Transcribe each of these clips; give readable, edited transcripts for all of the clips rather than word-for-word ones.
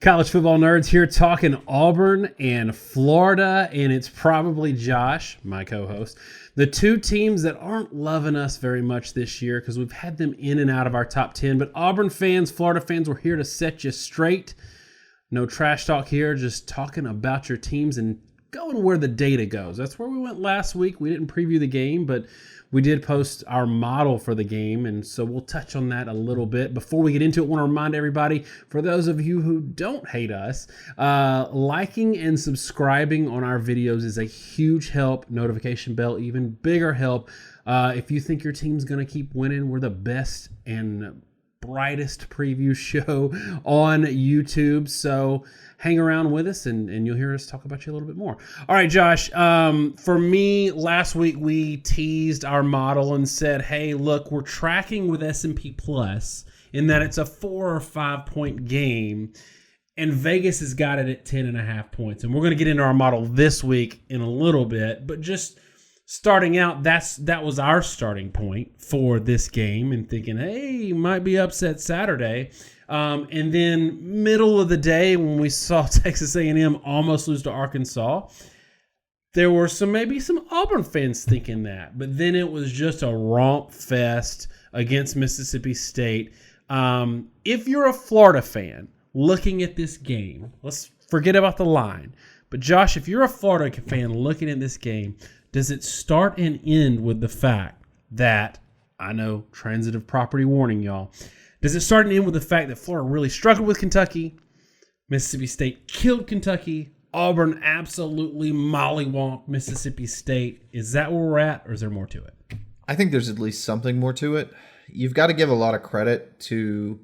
College football nerds here talking Auburn and Florida, and it's probably Josh, my co-host. The two teams that aren't loving us very much this year because we've had them in and out of our top 10. But Auburn fans, Florida fans, we're here to set you straight. No trash talk here, just talking about your teams and going where the data goes. That's where we went last week. We didn't preview the game, but we did post our model for the game, and so we'll touch on that a little bit. Before we get into it, I want to remind everybody, for those of you who don't hate us, liking and subscribing on our videos is a huge help. Notification bell, even bigger help. If you think your team's going to keep winning, we're the best and brightest preview show on YouTube, so hang around with us and you'll hear us talk about you a little bit more. All right, Josh, for me, last week we teased our model and said, hey, look, we're tracking with S&P Plus in that it's a 4 or 5 point game, and Vegas has got it at 10.5 points. And we're going to get into our model this week in a little bit, but just starting out, that was our starting point for this game, and thinking, hey, might be upset Saturday. And then middle of the day, when we saw Texas A&M almost lose to Arkansas, there were maybe some Auburn fans thinking that. But then it was just a romp fest against Mississippi State. If you're a Florida fan looking at this game, let's forget about the line. But Josh, if you're a Florida fan looking at this game, does it start and end with the fact that, I know, transitive property warning, y'all, does it start and end with the fact that Florida really struggled with Kentucky, Mississippi State killed Kentucky, Auburn absolutely mollywomped Mississippi State? Is that where we're at, or is there more to it? I think there's at least something more to it. You've got to give a lot of credit to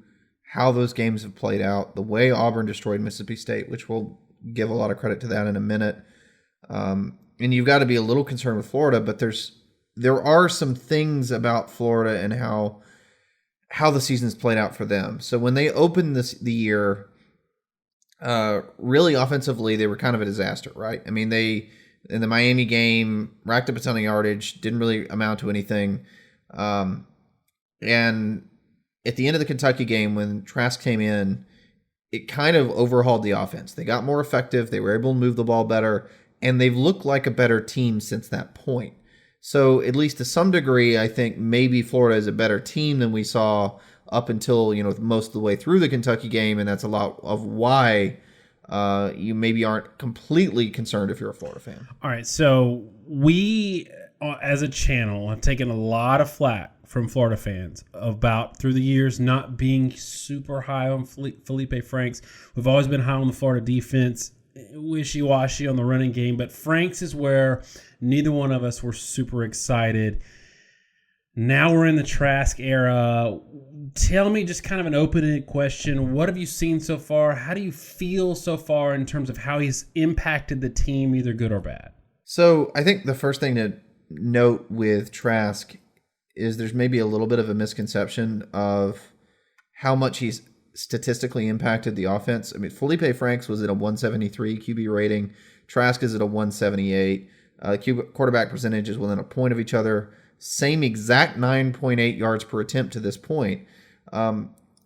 how those games have played out, the way Auburn destroyed Mississippi State, which we'll give a lot of credit to that in a minute. And you've got to be a little concerned with Florida, but there are some things about Florida and how the season's played out for them. So when they opened the year, really offensively, they were kind of a disaster, right? I mean, they, in the Miami game, racked up a ton of yardage, didn't really amount to anything. And at the end of the Kentucky game, when Trask came in, it kind of overhauled the offense. They got more effective. They were able to move the ball better, and they've looked like a better team since that point. So at least to some degree, I think maybe Florida is a better team than we saw up until, most of the way through the Kentucky game, and that's a lot of why you maybe aren't completely concerned if you're a Florida fan. All right, so we, as a channel, have taken a lot of flack from Florida fans about, through the years, not being super high on Felipe Franks. We've always been high on the Florida defense, wishy-washy on the running game, but Franks is where neither one of us were super excited. Now we're in the Trask era. Tell me, just kind of an open-ended question, what have you seen so far? How do you feel so far in terms of how he's impacted the team, either good or bad? So I think the first thing to note with Trask is there's maybe a little bit of a misconception of how much he's statistically impacted the offense. I mean, Felipe Franks was at a 173 QB rating. Trask is at a 178. Quarterback percentage is within a point of each other. Same exact 9.8 yards per attempt to this point.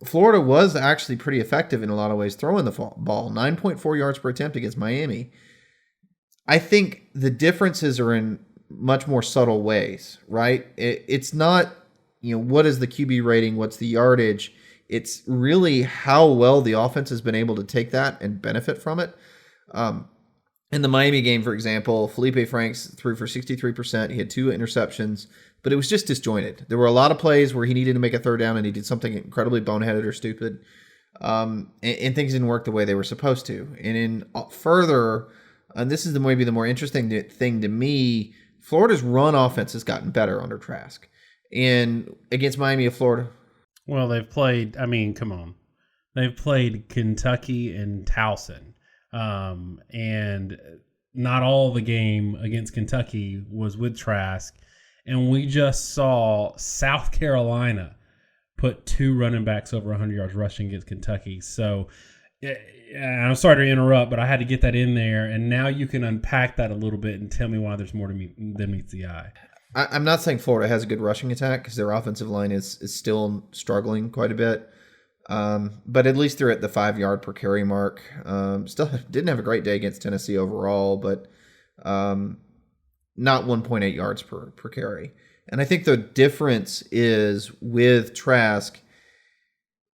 Florida was actually pretty effective in a lot of ways throwing the ball. 9.4 yards per attempt against Miami. I think the differences are in much more subtle ways, right? It's not, what is the QB rating? What's the yardage? It's really how well the offense has been able to take that and benefit from it. In the Miami game, for example, Felipe Franks threw for 63%. He had 2 interceptions, but it was just disjointed. There were a lot of plays where he needed to make a third down and he did something incredibly boneheaded or stupid, and things didn't work the way they were supposed to. And in further, and this is maybe the more interesting thing to me, Florida's run offense has gotten better under Trask. And against Miami of Florida, well, they've played, come on. They've played Kentucky and Towson. And not all the game against Kentucky was with Trask. And we just saw South Carolina put 2 running backs over 100 yards rushing against Kentucky. So I'm sorry to interrupt, but I had to get that in there. And now you can unpack that a little bit and tell me why there's more than meets the eye. I'm not saying Florida has a good rushing attack because their offensive line is still struggling quite a bit. But at least they're at the 5-yard per carry mark. Still didn't have a great day against Tennessee overall, but not 1.8 yards per carry. And I think the difference is with Trask,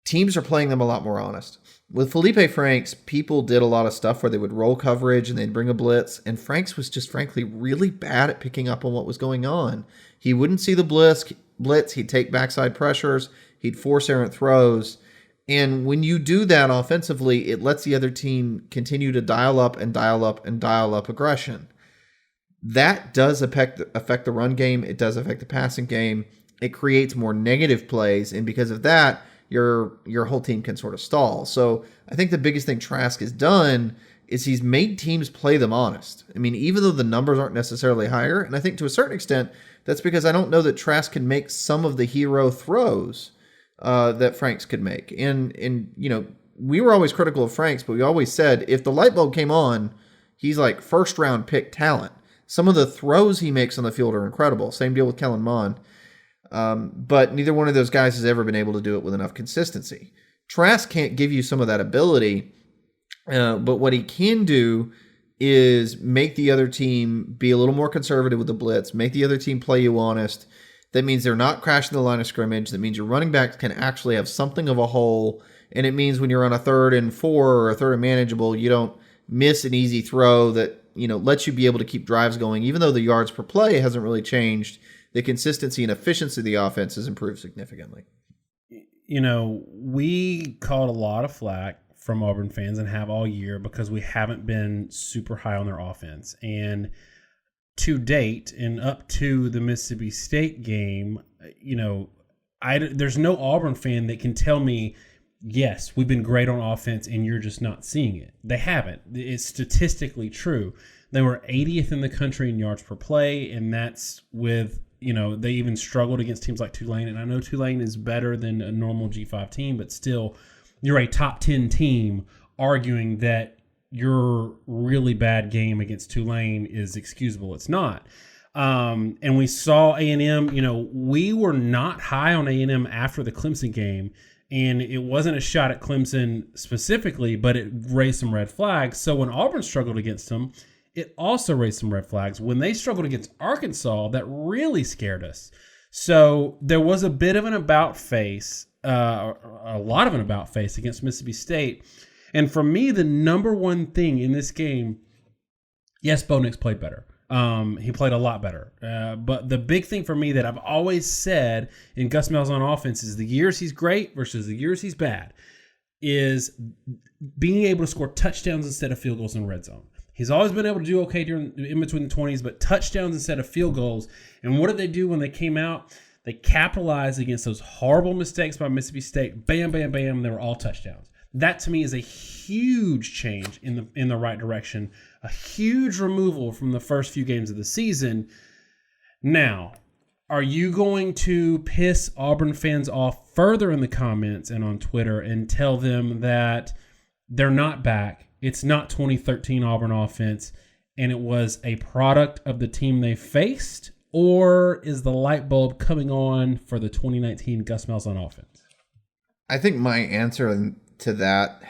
teams are playing them a lot more honest. With Felipe Franks, people did a lot of stuff where they would roll coverage and they'd bring a blitz, and Franks was just frankly really bad at picking up on what was going on. He wouldn't see the blitz, he'd take backside pressures, he'd force errant throws, and when you do that offensively, it lets the other team continue to dial up aggression. That does affect the run game, it does affect the passing game, it creates more negative plays, and because of that, your whole team can sort of stall. So I think the biggest thing Trask has done is he's made teams play them honest. I mean, even though the numbers aren't necessarily higher, and I think to a certain extent, that's because I don't know that Trask can make some of the hero throws that Franks could make. And you know, we were always critical of Franks, but we always said if the light bulb came on, he's like first round pick talent. Some of the throws he makes on the field are incredible. Same deal with Kellen Mond. But neither one of those guys has ever been able to do it with enough consistency. Trask can't give you some of that ability, but what he can do is make the other team be a little more conservative with the blitz, make the other team play you honest. That means they're not crashing the line of scrimmage. That means your running backs can actually have something of a hole, and it means when you're on a 3rd and 4 or a 3rd and manageable, you don't miss an easy throw that, you know, lets you be able to keep drives going, even though the yards per play hasn't really changed. The consistency and efficiency of the offense has improved significantly. You know, we caught a lot of flack from Auburn fans and have all year because we haven't been super high on their offense. And to date, and up to the Mississippi State game, you know, there's no Auburn fan that can tell me, yes, we've been great on offense and you're just not seeing it. They haven't. It's statistically true. They were 80th in the country in yards per play, and that's with, you know, they even struggled against teams like Tulane. And I know Tulane is better than a normal G5 team, but still, you're a top 10 team arguing that your really bad game against Tulane is excusable. It's not. And we saw A&M, you know, we were not high on A&M after the Clemson game, and it wasn't a shot at Clemson specifically, but it raised some red flags. So when Auburn struggled against them, it also raised some red flags. When they struggled against Arkansas, that really scared us. So there was a bit of an about face, a lot of an about face against Mississippi State. And for me, the number one thing in this game, yes, Bo Nix played better. He played a lot better. But the big thing for me that I've always said in Gus Malzahn offense is the years he's great versus the years he's bad is being able to score touchdowns instead of field goals in red zone. He's always been able to do okay in between the 20s, but touchdowns instead of field goals. And what did they do when they came out? They capitalized against those horrible mistakes by Mississippi State. Bam, bam, bam. They were all touchdowns. That to me is a huge change in the right direction, a huge removal from the first few games of the season. Now, are you going to piss Auburn fans off further in the comments and on Twitter and tell them that they're not back? It's not 2013 Auburn offense, and it was a product of the team they faced? Or is the light bulb coming on for the 2019 Gus Malzahn offense? I think my answer to that,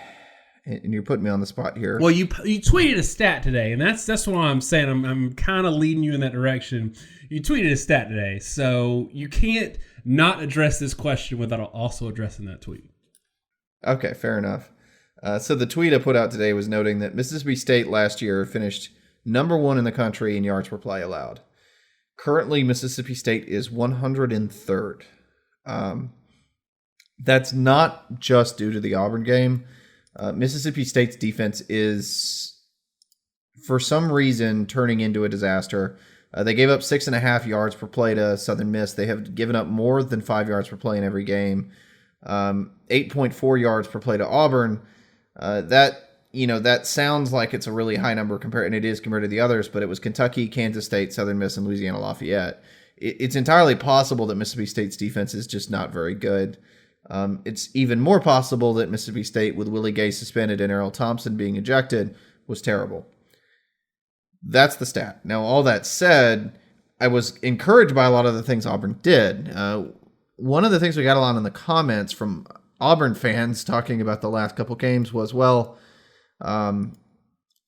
and you're putting me on the spot here. Well, you tweeted a stat today, and that's why I'm saying I'm kind of leading you in that direction. You tweeted a stat today, so you can't not address this question without also addressing that tweet. Okay, fair enough. So the tweet I put out today was noting that Mississippi State last year finished number 1 in the country in yards per play allowed. Currently, Mississippi State is 103rd. That's not just due to the Auburn game. Mississippi State's defense is, for some reason, turning into a disaster. They gave up 6.5 yards per play to Southern Miss. They have given up more than 5 yards per play in every game. 8.4 yards per play to Auburn. That sounds like it's a really high number compared, and it is compared to the others, but it was Kentucky, Kansas State, Southern Miss, and Louisiana Lafayette. It's entirely possible that Mississippi State's defense is just not very good. It's even more possible that Mississippi State, with Willie Gay suspended and Errol Thompson being ejected, was terrible. That's the stat. Now, all that said, I was encouraged by a lot of the things Auburn did. One of the things we got a lot in the comments from Auburn fans talking about the last couple games was, well, Auburn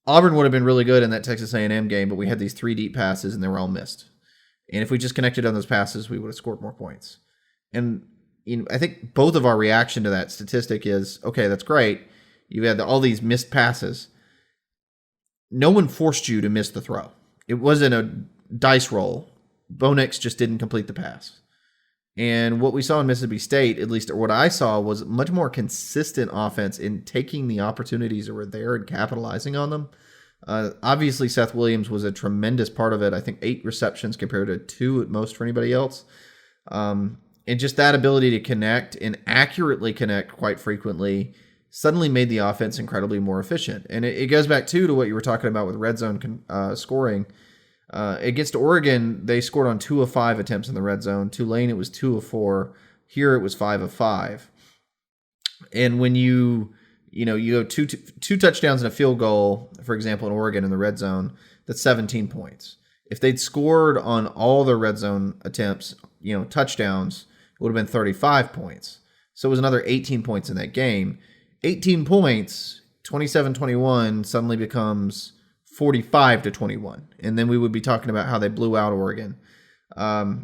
would have been really good in that Texas A&M game, but we had these 3 deep passes and they were all missed. And if we just connected on those passes, we would have scored more points. And I think both of our reaction to that statistic is, okay, that's great. You had all these missed passes. No one forced you to miss the throw. It wasn't a dice roll. Bo Nix just didn't complete the pass. And what we saw in Mississippi State, at least what I saw, was much more consistent offense in taking the opportunities that were there and capitalizing on them. Obviously, Seth Williams was a tremendous part of it. I think 8 receptions compared to 2 at most for anybody else. And just that ability to connect and accurately connect quite frequently suddenly made the offense incredibly more efficient. And it goes back, too, to what you were talking about with red zone scoring. Against Oregon, they scored on 2 of 5 attempts in the red zone. Tulane, it was 2 of 4. Here, it was 5 of 5. And when you have two touchdowns and a field goal, for example, in Oregon in the red zone, that's 17 points. If they'd scored on all their red zone attempts, touchdowns, it would have been 35 points. So it was another 18 points in that game. 18 points, 27-21, suddenly becomes 45-21. And then we would be talking about how they blew out Oregon. Right.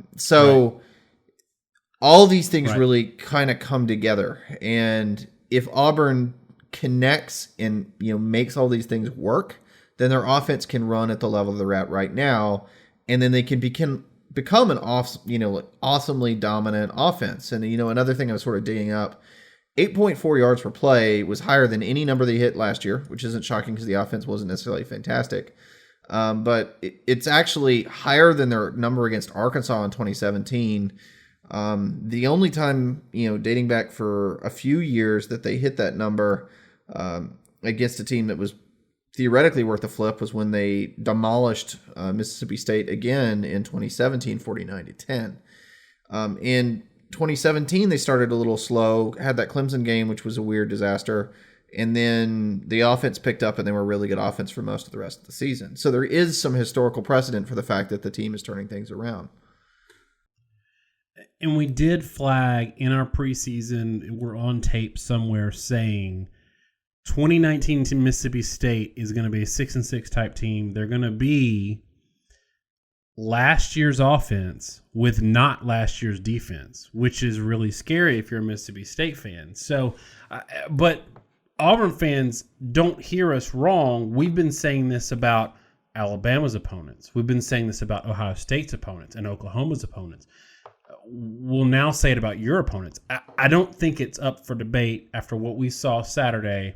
All these things really kind of come together. And if Auburn connects and makes all these things work, then their offense can run at the level they're at right now, and then they can become an awesomely dominant offense. And another thing I was sort of digging up, 8.4 yards per play was higher than any number they hit last year, which isn't shocking because the offense wasn't necessarily fantastic. But it's actually higher than their number against Arkansas in 2017. The only time, dating back for a few years that they hit that number against a team that was theoretically worth a flip was when they demolished Mississippi State again in 2017, 49-10. In 2017, they started a little slow, had that Clemson game, which was a weird disaster, and then the offense picked up and they were a really good offense for most of the rest of the season. So there is some historical precedent for the fact that the team is turning things around. And we did flag in our preseason, we're on tape somewhere saying 2019 to Mississippi State is going to be a 6-6 type team. They're going to be last year's offense with not last year's defense, which is really scary if you're a Mississippi State fan. So, but Auburn fans, don't hear us wrong. We've been saying this about Alabama's opponents. We've been saying this about Ohio State's opponents and Oklahoma's opponents. We'll now say it about your opponents. I don't think it's up for debate after what we saw Saturday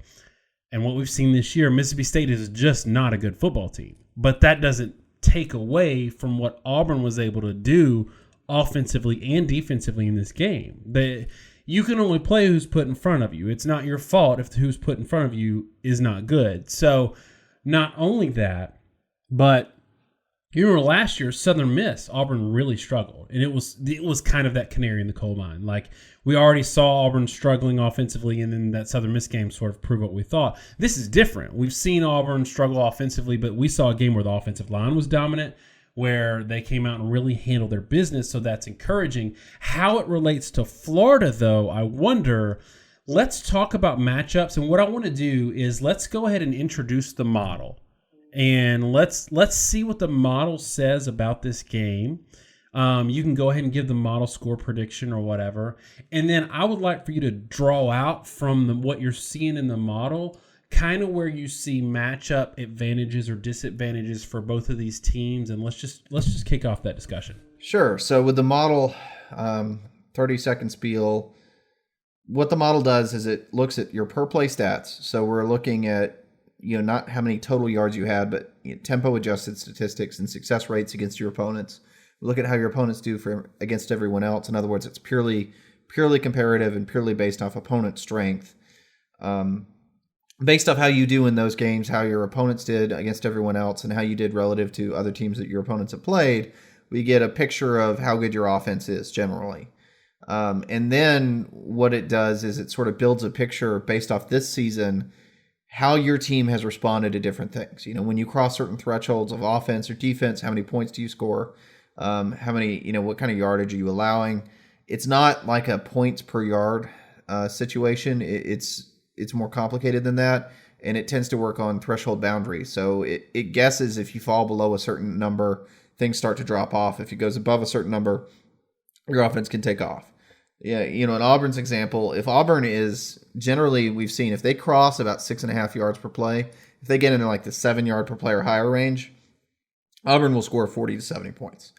and what we've seen this year. Mississippi State is just not a good football team. But that doesn't take away from what Auburn was able to do offensively and defensively in this game. You can only play who's put in front of you. It's not your fault if who's put in front of you is not good. So not only that, but you remember last year, Southern Miss, Auburn really struggled. And it was kind of that canary in the coal mine. Like, we already saw Auburn struggling offensively, and then that Southern Miss game sort of proved what we thought. This is different. We've seen Auburn struggle offensively, but we saw a game where the offensive line was dominant, where they came out and really handled their business, so that's encouraging. How it relates to Florida, though, I wonder. Let's talk about matchups, and what I want to do is let's go ahead and introduce the model. And let's see what the model says about this game. You can go ahead and give the model score prediction or whatever. And then I would like for you to draw out from what you're seeing in the model, kind of where you see matchup advantages or disadvantages for both of these teams. And let's just kick off that discussion. Sure. So with the model, 30-second spiel, what the model does is it looks at your per play stats. So we're looking at not how many total yards you had, but tempo adjusted statistics and success rates against your opponents. We look at how your opponents do against everyone else. In other words, it's purely comparative and purely based off opponent strength. Based off how you do in those games, how your opponents did against everyone else, and how you did relative to other teams that your opponents have played, we get a picture of how good your offense is generally. And then what it does is it sort of builds a picture based off this season, how your team has responded to different things. When you cross certain thresholds of offense or defense, how many points do you score? How many, what kind of yardage are you allowing? It's not like a points per yard situation. It's more complicated than that, and it tends to work on threshold boundaries. So it guesses if you fall below a certain number, things start to drop off. If it goes above a certain number, your offense can take off. Yeah, in Auburn's example, if Auburn is generally, we've seen if they cross about 6.5 yards per play, if they get into like the 7 yard per play or higher range, Auburn will score 40 to 70 points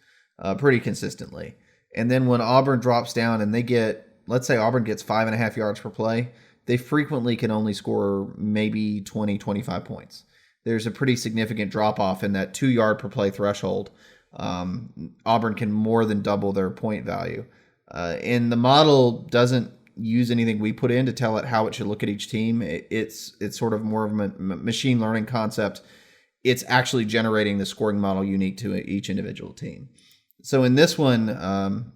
pretty consistently. And then when Auburn drops down and they get, let's say Auburn gets 5.5 yards per play, they frequently can only score maybe 20, 25 points. There's a pretty significant drop off in that 2 yard per play threshold. Auburn can more than double their point value. And the model doesn't use anything we put in to tell it how it should look at each team. It's sort of more of a machine learning concept. It's actually generating the scoring model unique to each individual team. So in this one of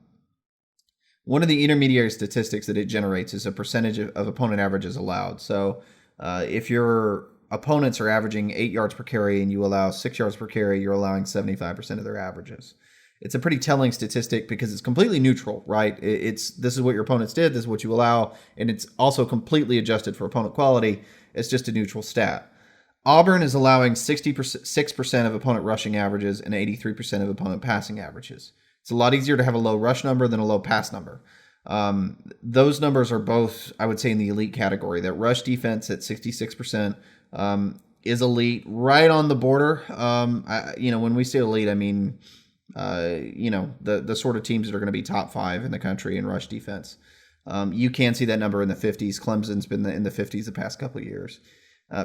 the intermediary statistics that it generates is a percentage of opponent averages allowed. So if your opponents are averaging 8 yards per carry and you allow 6 yards per carry, you're allowing 75% of their averages. It's a pretty telling statistic because it's completely neutral, right? This is what your opponents did, this is what you allow, and it's also completely adjusted for opponent quality. It's just a neutral stat. Auburn is allowing 66% of opponent rushing averages and 83% of opponent passing averages. It's a lot easier to have a low rush number than a low pass number. Those numbers are both, I would say, in the elite category. That rush defense at 66% is elite, right on the border. When we say elite, I mean, the sort of teams that are going to be top 5 in the country in rush defense. You can see that number in the 50s. Clemson's been in the 50s the past couple of years.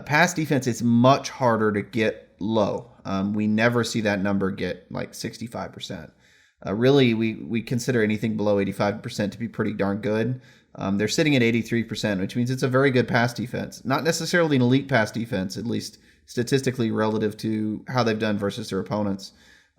Pass defense is much harder to get low. We never see that number get like 65%. Really, we consider anything below 85% to be pretty darn good. They're sitting at 83%, which means it's a very good pass defense. Not necessarily an elite pass defense, at least statistically relative to how they've done versus their opponents.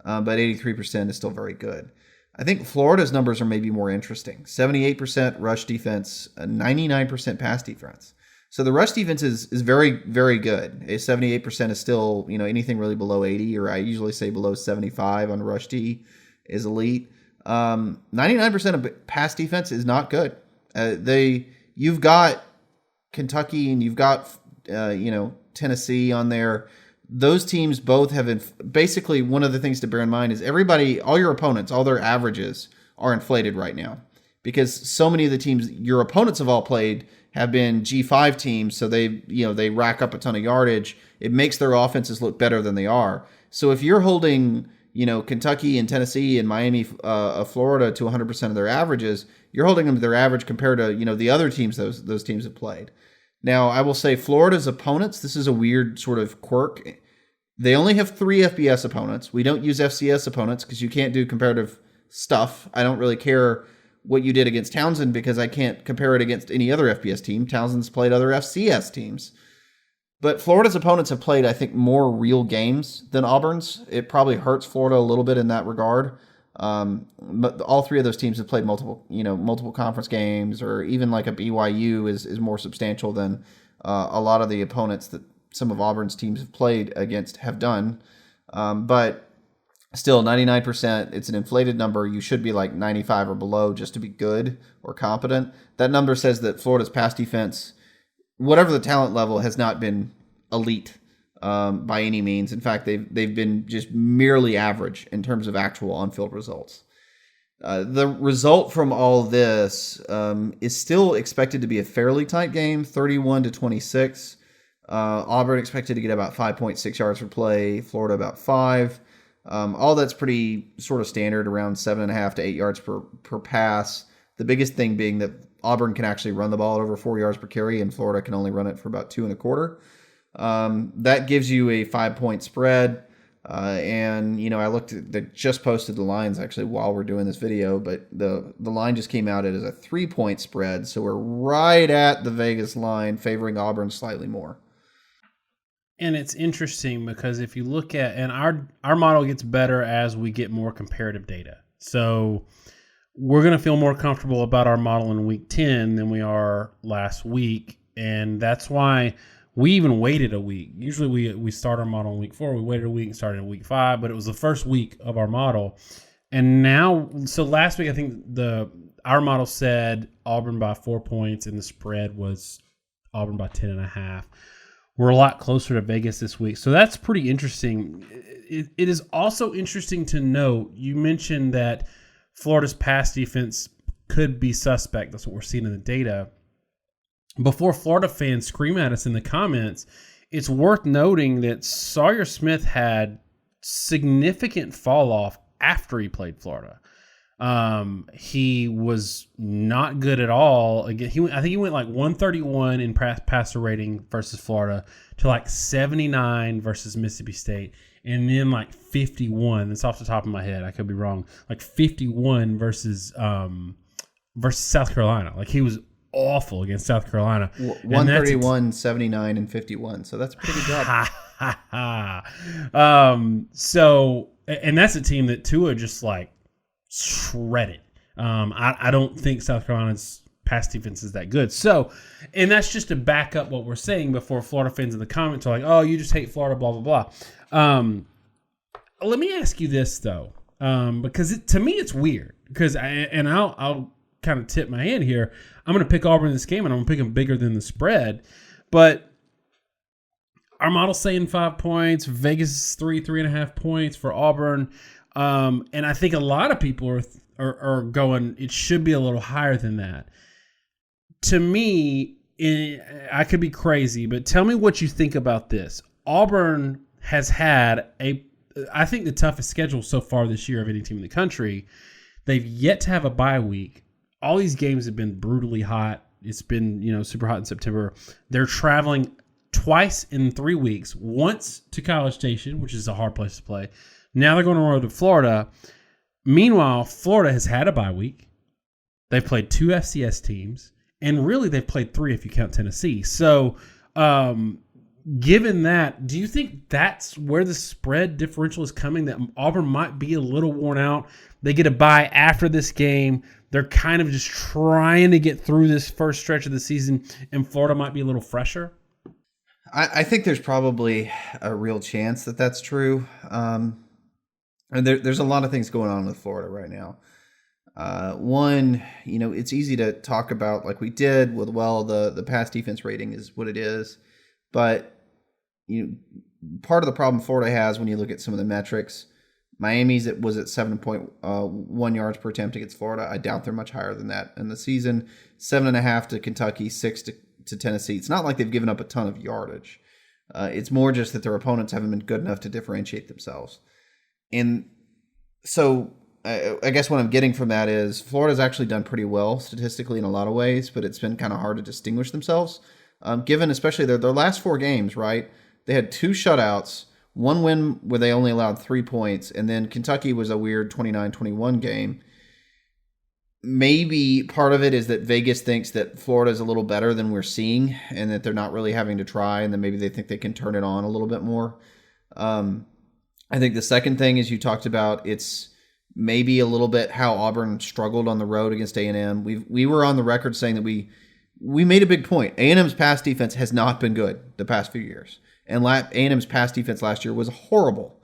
But 83% is still very good. I think Florida's numbers are maybe more interesting. 78% rush defense, 99% pass defense. So the rush defense is very, very good. 78% is still, anything really below 80, or I usually say below 75 on rush D is elite. 99% of pass defense is not good. You've got Kentucky and you've got Tennessee on there. Those teams both have basically, one of the things to bear in mind is all your opponents, all their averages are inflated right now because so many of the teams your opponents have all played have been G5 teams, so they rack up a ton of yardage. It makes their offenses look better than they are. So if you're holding Kentucky and Tennessee and Miami, Florida to 100% of their averages, you're holding them to their average compared to the other teams those teams have played. Now, I will say Florida's opponents, this is a weird sort of quirk. They only have 3 FBS opponents. We don't use FCS opponents because you can't do comparative stuff. I don't really care what you did against Townsend because I can't compare it against any other FBS team. Townsend's played other FCS teams. But Florida's opponents have played, I think, more real games than Auburn's. It probably hurts Florida a little bit in that regard. But all 3 of those teams have played multiple conference games, or even like a BYU is more substantial than a lot of the opponents that some of Auburn's teams have played against have done. But still, 99%, it's an inflated number. You should be like 95 or below just to be good or competent. That number says that Florida's pass defense, whatever the talent level, has not been elite by any means. In fact, they've been just merely average in terms of actual on-field results. The result from all this is still expected to be a fairly tight game, 31-26. Auburn expected to get about 5.6 yards per play, Florida about 5. All that's pretty sort of standard, around 7.5 to 8 yards per pass. The biggest thing being that Auburn can actually run the ball at over 4 yards per carry, and Florida can only run it for about 2.25. That gives you a 5-point spread. I looked at they just posted the lines actually while we're doing this video, but the line just came out as a 3-point spread. So we're right at the Vegas line, favoring Auburn slightly more. And it's interesting because if you look at, and our model gets better as we get more comparative data. So we're going to feel more comfortable about our model in week 10 than we are last week. And that's why we even waited a week. Usually we start our model in week 4. We waited a week and started in week 5, but it was the first week of our model. And now, so last week, I think our model said Auburn by 4 points, and the spread was Auburn by 10.5. We're a lot closer to Vegas this week, so that's pretty interesting. It is also interesting to note, you mentioned that Florida's pass defense could be suspect. That's what we're seeing in the data. Before Florida fans scream at us in the comments, it's worth noting that Sawyer Smith had significant fall off after he played Florida. He was not good at all. Again, I think he went like 131 in passer rating versus Florida to like 79 versus Mississippi State, and then like 51. That's off the top of my head. I could be wrong. Like 51 versus South Carolina. Like he was awful against South Carolina. 131, 79, and 51. So that's a pretty good job. So, and that's a team that Tua just like shredded. I don't think South Carolina's pass defense is that good. So, and that's just to back up what we're saying before Florida fans in the comments are like, oh, you just hate Florida, blah, blah, blah. Let me ask you this, though, because to me it's weird. Because I'll kind of tip my hand here. I'm going to pick Auburn in this game, and I'm going to pick them bigger than the spread. But our model's saying 5 points. Vegas is 3.5 points for Auburn. And I think a lot of people are going, it should be a little higher than that. To me, I could be crazy, but tell me what you think about this. Auburn has had I think the toughest schedule so far this year of any team in the country. They've yet to have a bye week. All these games have been brutally hot. It's been, super hot in September. They're traveling twice in 3 weeks, once to College Station, which is a hard place to play. Now they're going on the road to Florida. Meanwhile, Florida has had a bye week. They've played 2 FCS teams, and really they've played 3 if you count Tennessee. So, given that, do you think that's where the spread differential is coming, that Auburn might be a little worn out? They get a bye after this game. They're kind of just trying to get through this first stretch of the season, and Florida might be a little fresher? I think there's probably a real chance that that's true. And there's a lot of things going on with Florida right now. One, it's easy to talk about like we did with, the pass defense rating is what it is. But, part of the problem Florida has when you look at some of the metrics, Miami's was at 7.1 yards per attempt against Florida. I doubt they're much higher than that in the season. 7.5 to Kentucky, 6 to Tennessee. It's not like they've given up a ton of yardage. It's more just that their opponents haven't been good enough to differentiate themselves. And so I guess what I'm getting from that is Florida's actually done pretty well statistically in a lot of ways, but it's been kind of hard to distinguish themselves. Given especially their last 4 games, right? They had 2 shutouts, 1 win where they only allowed 3 points, and then Kentucky was a weird 29-21 game. Maybe part of it is that Vegas thinks that Florida is a little better than we're seeing and that they're not really having to try, and then maybe they think they can turn it on a little bit more. I think the second thing is you talked about, it's maybe a little bit how Auburn struggled on the road against A&M. We were on the record saying that we made a big point. A&M's pass defense has not been good the past few years. And A&M's pass defense last year was horrible.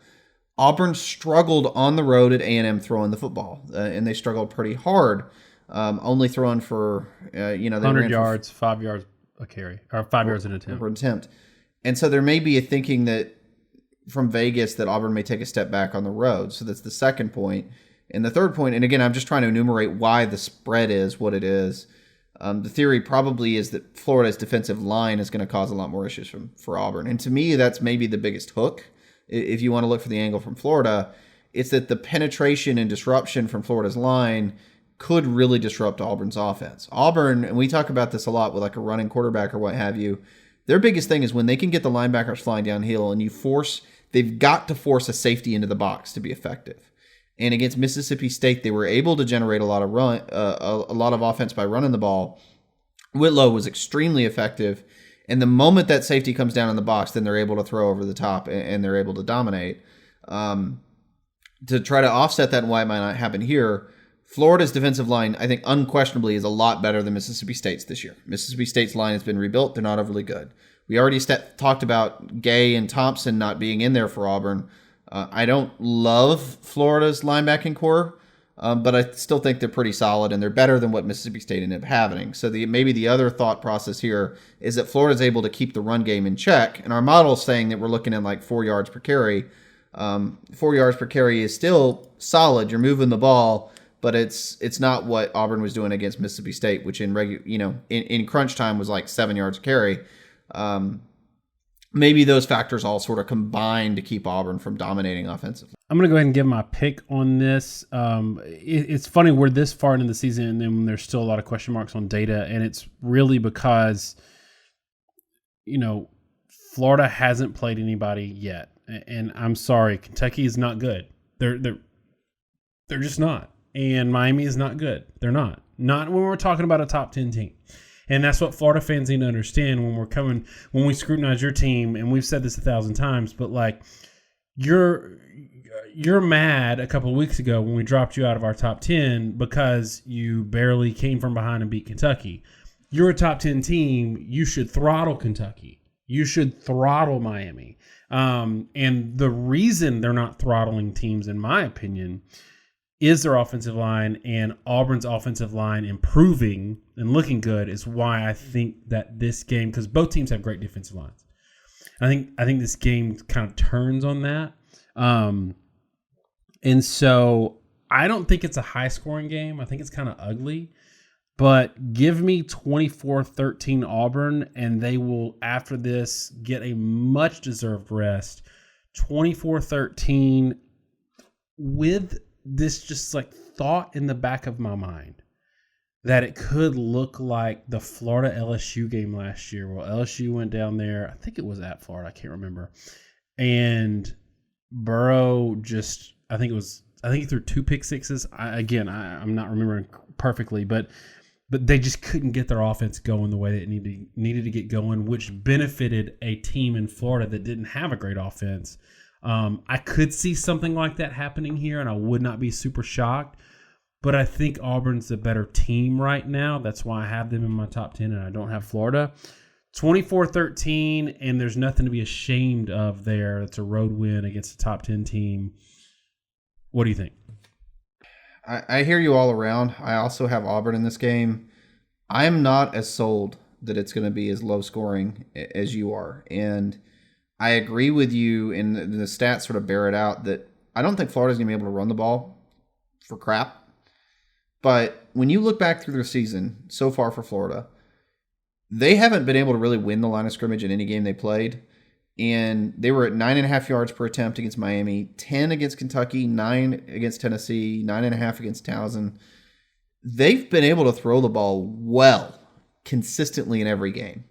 Auburn struggled on the road at A&M throwing the football, and they struggled pretty hard, only throwing for, they 100 yards, 5 yards a carry, or 5 yards an attempt. And so there may be a thinking that from Vegas that Auburn may take a step back on the road. So that's the second point. And the third point, and again, I'm just trying to enumerate why the spread is what it is. The theory probably is that Florida's defensive line is going to cause a lot more issues for Auburn. And to me, that's maybe the biggest hook. If you want to look for the angle from Florida, it's that the penetration and disruption from Florida's line could really disrupt Auburn's offense. Auburn, and we talk about this a lot with like a running quarterback or what have you, their biggest thing is when they can get the linebackers flying downhill and they've got to force a safety into the box to be effective. And against Mississippi State, they were able to generate a lot of offense by running the ball. Whitlow was extremely effective, and the moment that safety comes down in the box, then they're able to throw over the top and they're able to dominate. To try to offset that and why it might not happen here, Florida's defensive line, I think unquestionably, is a lot better than Mississippi State's this year. Mississippi State's line has been rebuilt. They're not overly good. We already talked about Gay and Thompson not being in there for Auburn. I don't love Florida's linebacking core. but I still think they're pretty solid, and they're better than what Mississippi State ended up having. So maybe the other thought process here is that Florida's able to keep the run game in check, and our model is saying that we're looking at like 4 yards per carry. 4 yards per carry is still solid. You're moving the ball, but it's not what Auburn was doing against Mississippi State, which in crunch time was like 7 yards a carry. Maybe those factors all sort of combine to keep Auburn from dominating offensively. I'm going to go ahead and give my pick on this. It's funny, we're this far into the season and there's still a lot of question marks on data, and it's really because, Florida hasn't played anybody yet. And I'm sorry, Kentucky is not good. They're just not. And Miami is not good. They're not. Not when we're talking about a top 10 team. And that's what Florida fans need to understand when we scrutinize your team, and we've said this 1,000 times, but like you're mad a couple of weeks ago when we dropped you out of our top 10 because you barely came from behind and beat Kentucky. You're a top 10 team. You should throttle Kentucky. You should throttle Miami. And the reason they're not throttling teams, in my opinion, is their offensive line, and Auburn's offensive line improving and looking good is why I think that this game, because both teams have great defensive lines, I think this game kind of turns on that. And so I don't think it's a high-scoring game. I think it's kind of ugly. But give me 24-13 Auburn, and they will, after this, get a much-deserved rest. 24-13 with this just like thought in the back of my mind that it could look like the Florida LSU game last year. Well, LSU went down there. I think it was at Florida. I can't remember. And Burrow I think he threw 2 pick sixes. I'm not remembering perfectly, but they just couldn't get their offense going the way that it needed to get going, which benefited a team in Florida that didn't have a great offense. I could see something like that happening here, and I would not be super shocked. But I think Auburn's the better team right now. That's why I have them in my top 10, and I don't have Florida. 24-13, and there's nothing to be ashamed of there. It's a road win against a top 10 team. What do you think? I hear you all around. I also have Auburn in this game. I'm not as sold that it's going to be as low scoring as you are. And I agree with you, and the stats sort of bear it out, that I don't think Florida's going to be able to run the ball for crap. But when you look back through the season so far for Florida, they haven't been able to really win the line of scrimmage in any game they played. And they were at 9.5 yards per attempt against Miami, 10 against Kentucky, 9 against Tennessee, 9.5 against Towson. They've been able to throw the ball well, consistently in every game.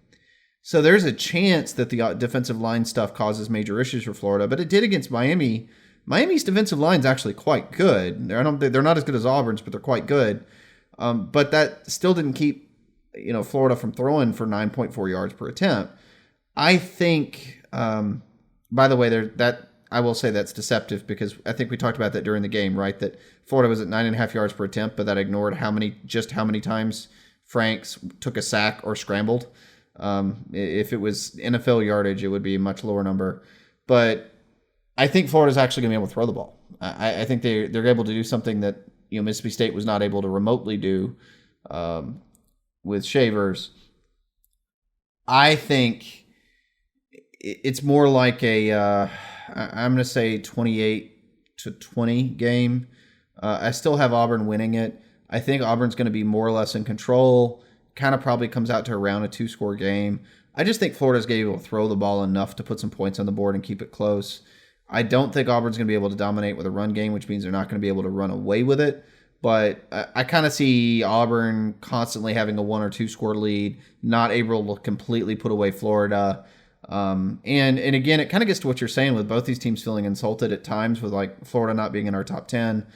So there's a chance that the defensive line stuff causes major issues for Florida, but it did against Miami. Miami's defensive line is actually quite good. They're not as good as Auburn's, but they're quite good. But that still didn't keep Florida from throwing for 9.4 yards per attempt. I think, by the way, that I will say that's deceptive, because I think we talked about that during the game, right? That Florida was at 9.5 yards per attempt, but that ignored how many times Franks took a sack or scrambled. If it was NFL yardage, it would be a much lower number. But I think Florida's actually going to be able to throw the ball. I think they're able to do something that Mississippi State was not able to remotely do with Shavers. I think it's more like I'm going to say 28-20 game. I still have Auburn winning it. I think Auburn's going to be more or less in control. Kind of probably comes out to around a 2-score game. I just think Florida's going to be able to throw the ball enough to put some points on the board and keep it close. I don't think Auburn's going to be able to dominate with a run game, which means they're not going to be able to run away with it. But I kind of see Auburn constantly having a 1 or 2 score lead, not able to completely put away Florida. And again, it kind of gets to what you're saying with both these teams feeling insulted at times with like Florida not being in our top 10.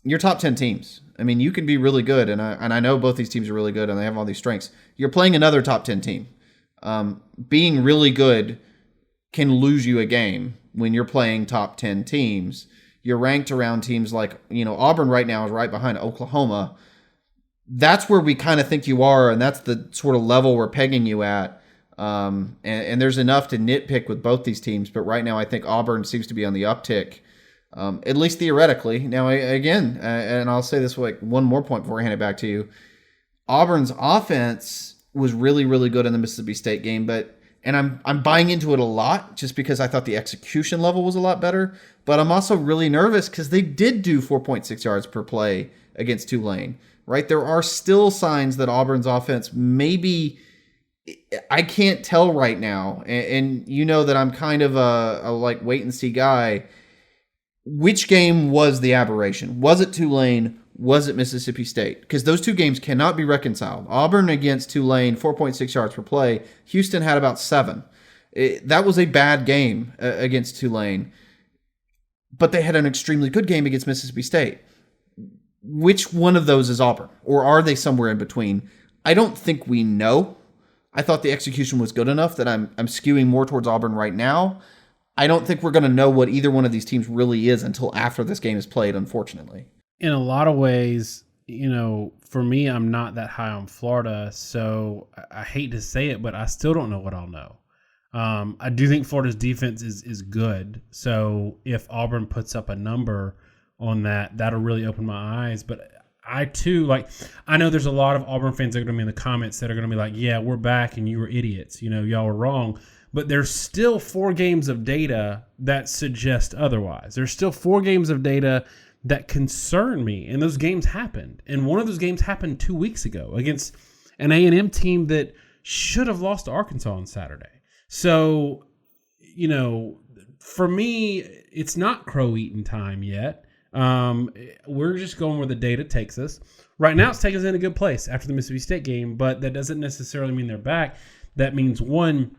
Your top 10 teams. I mean, you can be really good, and I know both these teams are really good, and they have all these strengths. You're playing another top 10 team. Being really good can lose you a game when you're playing top 10 teams. You're ranked around teams like, Auburn right now is right behind Oklahoma. That's where we kind of think you are, and that's the sort of level we're pegging you at. And there's enough to nitpick with both these teams, but right now I think Auburn seems to be on the uptick. at least theoretically. Now, again, and I'll say this like one more point before I hand it back to you. Auburn's offense was really, really good in the Mississippi State game, and I'm buying into it a lot just because I thought the execution level was a lot better. But I'm also really nervous because they did do 4.6 yards per play against Tulane, right? There are still signs that Auburn's offense maybe, I can't tell right now. And you know that I'm kind of a like wait and see guy. Which game was the aberration? Was it Tulane? Was it Mississippi State? Because those two games cannot be reconciled. Auburn against Tulane, 4.6 yards per play. Houston had about 7. That was a bad game against Tulane. But they had an extremely good game against Mississippi State. Which one of those is Auburn? Or are they somewhere in between? I don't think we know. I thought the execution was good enough that I'm skewing more towards Auburn right now. I don't think we're going to know what either one of these teams really is until after this game is played, unfortunately. In a lot of ways, for me, I'm not that high on Florida, so I hate to say it, but I still don't know what I'll know. I do think Florida's defense is good, so if Auburn puts up a number on that, that'll really open my eyes. But I too, I know there's a lot of Auburn fans that are going to be in the comments that are going to be like, yeah, we're back and you were idiots. Y'all were wrong. But there's still 4 games of data that suggest otherwise. There's still 4 games of data that concern me, and those games happened. And one of those games happened 2 weeks ago against an A&M team that should have lost to Arkansas on Saturday. So, for me, it's not crow-eating time yet. We're just going where the data takes us. Right now, it's taking us in a good place after the Mississippi State game, but that doesn't necessarily mean they're back. That means, 1,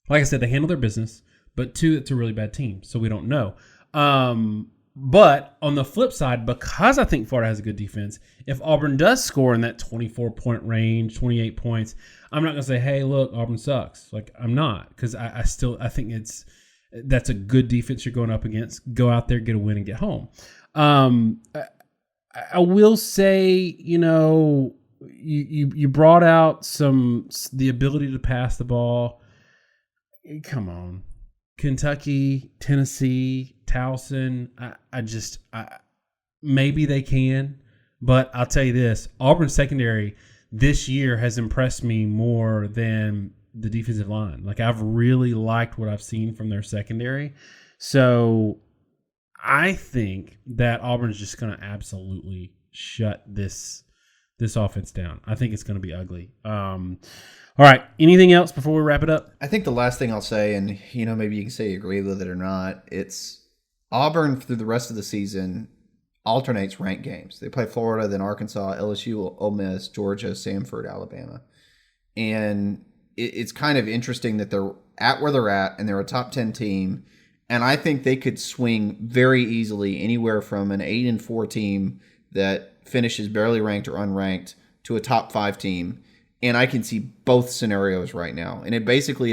like I said, they handle their business, but 2, it's a really bad team, so we don't know. But on the flip side, because I think Florida has a good defense, if Auburn does score in that 24-point range, 28 points, I'm not going to say, hey, look, Auburn sucks. I'm not, because I think that's a good defense you're going up against. Go out there, get a win, and get home. I will say, you brought out the ability to pass the ball. Come on. Kentucky, Tennessee, Towson, maybe they can, but I'll tell you this, Auburn secondary this year has impressed me more than the defensive line. I've really liked what I've seen from their secondary. So I think that Auburn's just going to absolutely shut this offense down. I think it's going to be ugly. All right. Anything else before we wrap it up? I think the last thing I'll say, and maybe you can say you agree with it or not, it's Auburn through the rest of the season alternates ranked games. They play Florida, then Arkansas, LSU, Ole Miss, Georgia, Samford, Alabama. And it's kind of interesting that they're at where they're at, and they're a top 10 team. And I think they could swing very easily anywhere from an 8-4 team that finishes barely ranked or unranked to a top 5 team. And I can see both scenarios right now. And it basically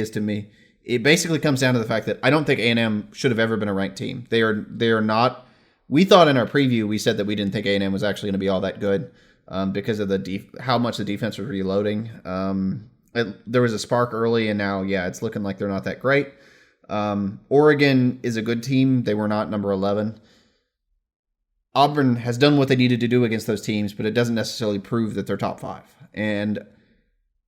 comes down to the fact that I don't think A&M should have ever been a ranked team. They are not. We thought in our preview, we said that we didn't think A&M was actually going to be all that good because of how much the defense was reloading. There was a spark early, and now, it's looking like they're not that great. Oregon is a good team. They were not number 11. Auburn has done what they needed to do against those teams, but it doesn't necessarily prove that they're top 5. And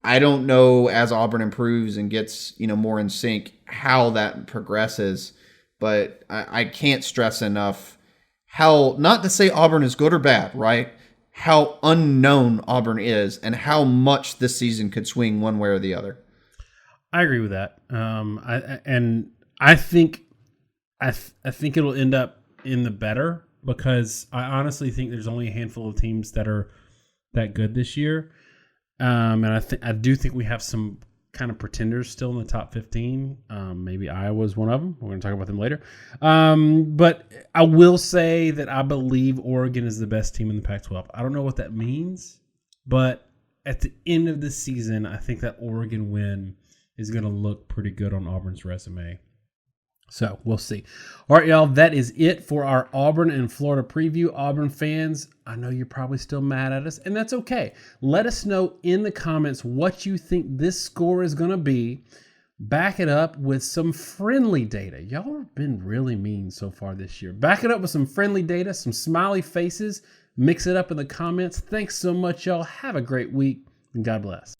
I don't know, as Auburn improves and gets more in sync, how that progresses, but I can't stress enough how, not to say Auburn is good or bad, right? How unknown Auburn is and how much this season could swing one way or the other. I agree with that. I think it'll end up in the better, because I honestly think there's only a handful of teams that are that good this year. And I do think we have some kind of pretenders still in the top 15. Maybe Iowa's one of them. We're going to talk about them later. But I will say that I believe Oregon is the best team in the Pac-12. I don't know what that means, but at the end of the season, I think that Oregon win is going to look pretty good on Auburn's resume. So we'll see. All right, y'all, that is it for our Auburn and Florida preview. Auburn fans, I know you're probably still mad at us, and that's okay. Let us know in the comments what you think this score is going to be. Back it up with some friendly data. Y'all have been really mean so far this year. Back it up with some friendly data, some smiley faces. Mix it up in the comments. Thanks so much, y'all. Have a great week, and God bless.